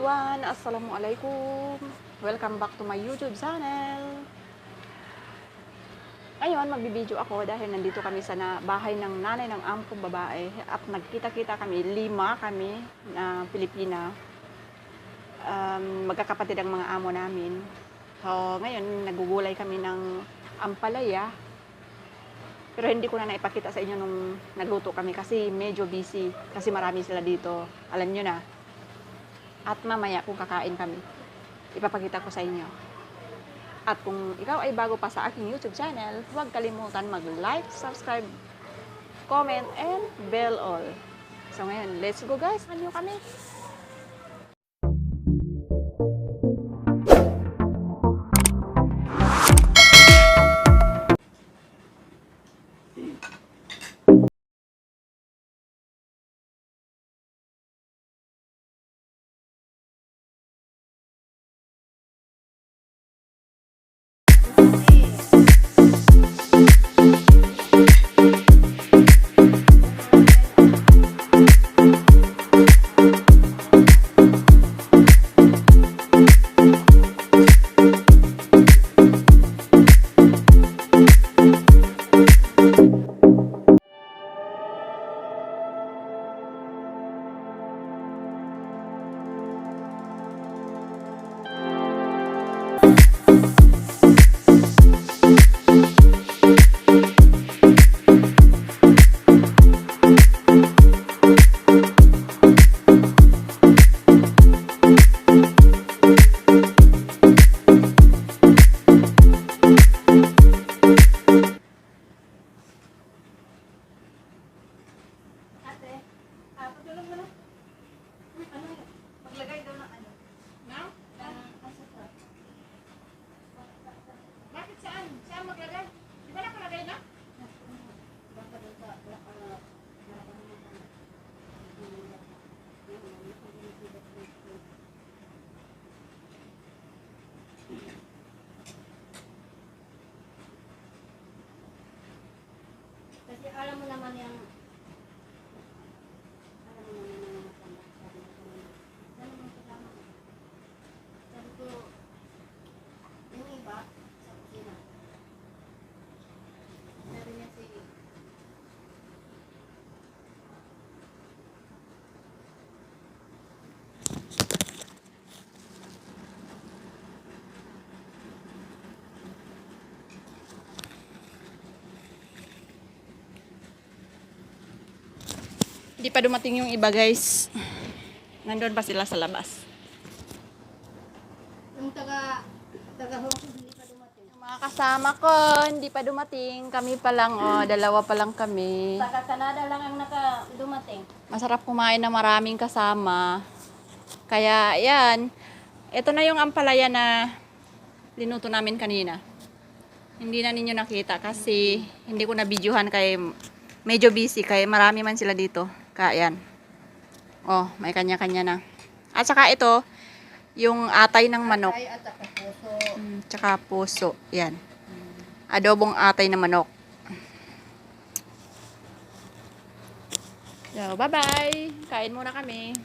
everyone! Assalamualaikum! Welcome back to my YouTube channel! Ngayon, magbibideo ako dahil nandito kami sa bahay ng nanay ng amo kong babae at nagkita-kita kami, 5 kami na Pilipina. Magkakapatid ang mga amo namin. So, ngayon, nagugulay kami ng ampalaya. Pero hindi ko na naipakita sa inyo nung nagluto kami kasi medyo busy. Kasi marami sila dito. Alam nyo na. At mamaya kung kakain kami, ipapakita ko sa inyo. At kung ikaw ay bago pa sa aking YouTube channel, huwag kalimutan mag-like, subscribe, comment, and bell all. So ngayon, let's go guys! Samahan nyo kami! Maglagay daw ng ano? Now? Bakit saan? Saan maglagay? Di ba nakalagay na? Kasi alam mo naman yung Hindi pa dumating yung iba guys. Nandun pa sila sa labas. yung taga-hosted hindi pa dumating. Yung mga kasama ko, hindi pa dumating. Kami pa lang, dalawa pa lang kami. Taga-Canada lang ang dumating. Masarap kumain ng maraming kasama. Kaya, yan. Ito na yung ampalaya na linuto namin kanina. Hindi na ninyo nakita kasi hindi ko na videohan kay medyo busy kaya marami man sila dito. Kaya yan. Oh, may kanya-kanya na. At saka ito, yung atay ng manok. Atay at saka puso. Tsaka puso. Yan. Adobong atay na manok. So, bye-bye. Kain muna kami.